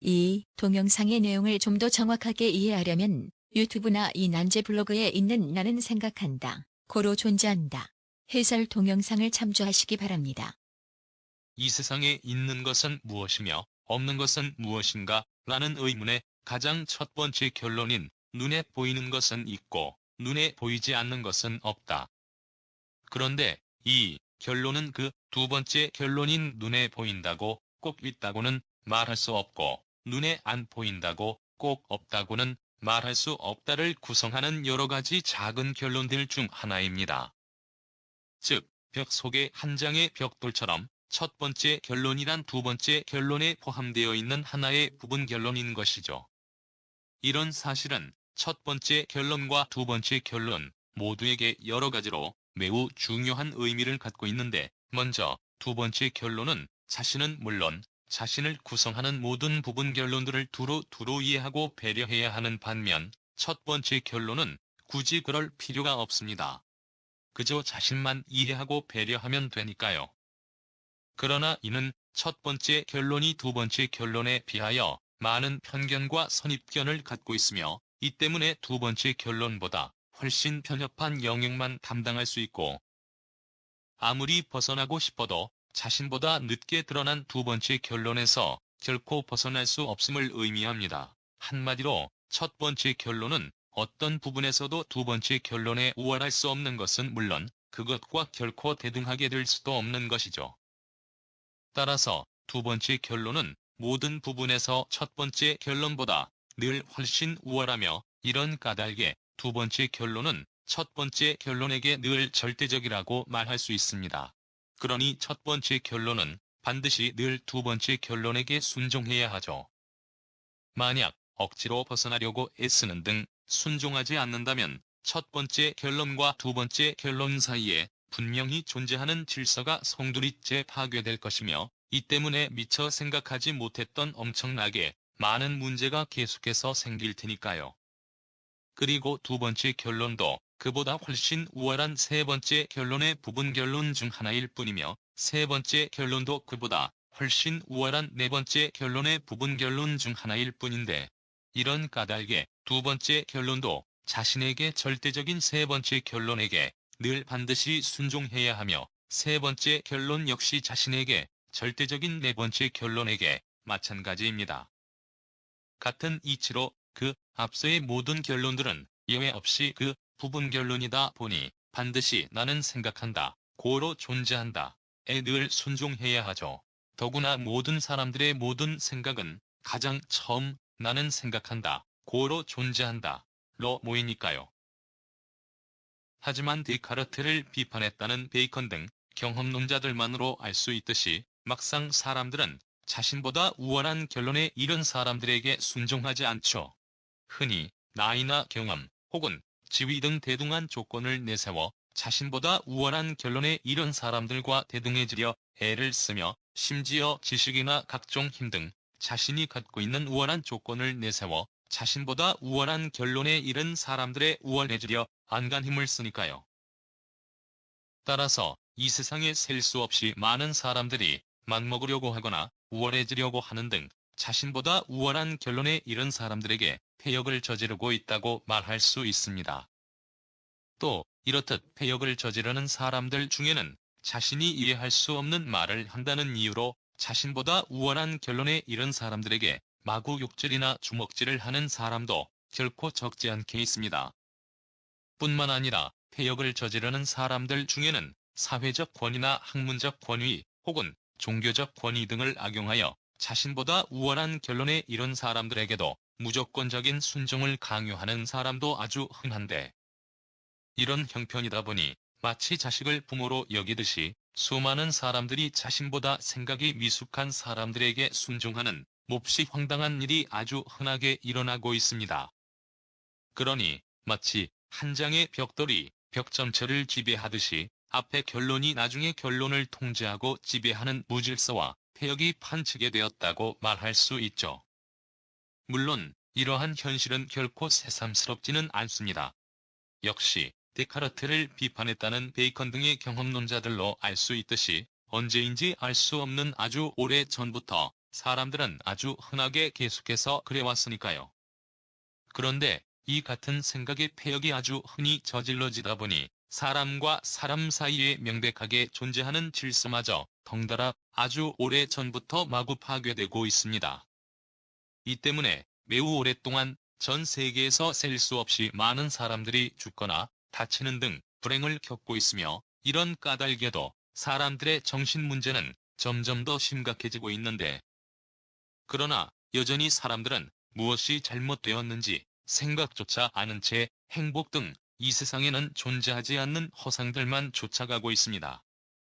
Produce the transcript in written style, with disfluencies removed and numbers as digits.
이 동영상의 내용을 좀 더 정확하게 이해하려면 유튜브나 이 난제 블로그에 있는 나는 생각한다, 고로 존재한다 해설 동영상을 참조하시기 바랍니다. 이 세상에 있는 것은 무엇이며 없는 것은 무엇인가? 라는 의문의 가장 첫 번째 결론인 눈에 보이는 것은 있고 눈에 보이지 않는 것은 없다. 그런데 이 결론은 그 두 번째 결론인 눈에 보인다고 꼭 있다고는 말할 수 없고 눈에 안 보인다고 꼭 없다고는 말할 수 없다를 구성하는 여러 가지 작은 결론들 중 하나입니다. 즉, 벽 속의 한 장의 벽돌처럼 첫 번째 결론이란 두 번째 결론에 포함되어 있는 하나의 부분 결론인 것이죠. 이런 사실은 첫 번째 결론과 두 번째 결론 모두에게 여러 가지로 매우 중요한 의미를 갖고 있는데, 먼저 두 번째 결론은 자신은 물론 자신을 구성하는 모든 부분 결론들을 두루두루 이해하고 배려해야 하는 반면, 첫 번째 결론은 굳이 그럴 필요가 없습니다. 그저 자신만 이해하고 배려하면 되니까요. 그러나 이는 첫 번째 결론이 두 번째 결론에 비하여 많은 편견과 선입견을 갖고 있으며, 이 때문에 두 번째 결론보다 훨씬 편협한 영역만 담당할 수 있고, 아무리 벗어나고 싶어도 자신보다 늦게 드러난 두 번째 결론에서 결코 벗어날 수 없음을 의미합니다. 한마디로 첫 번째 결론은 어떤 부분에서도 두 번째 결론에 우월할 수 없는 것은 물론 그것과 결코 대등하게 될 수도 없는 것이죠. 따라서 두 번째 결론은 모든 부분에서 첫 번째 결론보다 늘 훨씬 우월하며, 이런 까닭에 두 번째 결론은 첫 번째 결론에게 늘 절대적이라고 말할 수 있습니다. 그러니 첫 번째 결론은 반드시 늘 두 번째 결론에게 순종해야 하죠. 만약 억지로 벗어나려고 애쓰는 등 순종하지 않는다면 첫 번째 결론과 두 번째 결론 사이에 분명히 존재하는 질서가 송두리째 파괴될 것이며, 이 때문에 미처 생각하지 못했던 엄청나게 많은 문제가 계속해서 생길 테니까요. 그리고 두 번째 결론도 그보다 훨씬 우월한 세 번째 결론의 부분 결론 중 하나일 뿐이며, 세 번째 결론도 그보다 훨씬 우월한 네 번째 결론의 부분 결론 중 하나일 뿐인데, 이런 까닭에 두 번째 결론도 자신에게 절대적인 세 번째 결론에게 늘 반드시 순종해야 하며, 세 번째 결론 역시 자신에게 절대적인 네 번째 결론에게 마찬가지입니다. 같은 이치로 그 앞서의 모든 결론들은 예외 없이 그 부분 결론이다 보니 반드시 나는 생각한다, 고로 존재한다에 늘 순종해야 하죠. 더구나 모든 사람들의 모든 생각은 가장 처음 나는 생각한다, 고로 존재한다로 모이니까요. 하지만 데카르트를 비판했다는 베이컨 등 경험론자들만으로 알 수 있듯이 막상 사람들은 자신보다 우월한 결론에 이른 사람들에게 순종하지 않죠. 흔히 나이나 경험 혹은 지위 등 대등한 조건을 내세워 자신보다 우월한 결론에 이른 사람들과 대등해지려 애를 쓰며, 심지어 지식이나 각종 힘 등 자신이 갖고 있는 우월한 조건을 내세워 자신보다 우월한 결론에 이른 사람들의 우월해지려 안간 힘을 쓰니까요. 따라서 이 세상에 셀 수 없이 많은 사람들이 맘먹으려고 하거나 우월해지려고 하는 등 자신보다 우월한 결론에 이른 사람들에게 패역을 저지르고 있다고 말할 수 있습니다. 또 이렇듯 패역을 저지르는 사람들 중에는 자신이 이해할 수 없는 말을 한다는 이유로 자신보다 우월한 결론에 이른 사람들에게 마구 욕질이나 주먹질을 하는 사람도 결코 적지 않게 있습니다. 뿐만 아니라 패역을 저지르는 사람들 중에는 사회적 권위나 학문적 권위 혹은 종교적 권위 등을 악용하여 자신보다 우월한 결론에 이른 사람들에게도 무조건적인 순종을 강요하는 사람도 아주 흔한데, 이런 형편이다 보니 마치 자식을 부모로 여기듯이 수많은 사람들이 자신보다 생각이 미숙한 사람들에게 순종하는 몹시 황당한 일이 아주 흔하게 일어나고 있습니다. 그러니 마치 한 장의 벽돌이 벽 전체를 지배하듯이 앞의 결론이 나중에 결론을 통제하고 지배하는 무질서와 패역이 판치게 되었다고 말할 수 있죠. 물론 이러한 현실은 결코 새삼스럽지는 않습니다. 역시 데카르트를 비판했다는 베이컨 등의 경험론자들로 알 수 있듯이 언제인지 알 수 없는 아주 오래 전부터 사람들은 아주 흔하게 계속해서 그래왔으니까요. 그런데 이 같은 생각의 폐역이 아주 흔히 저질러지다 보니 사람과 사람 사이에 명백하게 존재하는 질서마저 덩달아 아주 오래 전부터 마구 파괴되고 있습니다. 이 때문에 매우 오랫동안 전 세계에서 셀 수 없이 많은 사람들이 죽거나 다치는 등 불행을 겪고 있으며, 이런 까닭에도 사람들의 정신 문제는 점점 더 심각해지고 있는데, 그러나 여전히 사람들은 무엇이 잘못되었는지 생각조차 않은 채 행복 등 이 세상에는 존재하지 않는 허상들만 쫓아가고 있습니다.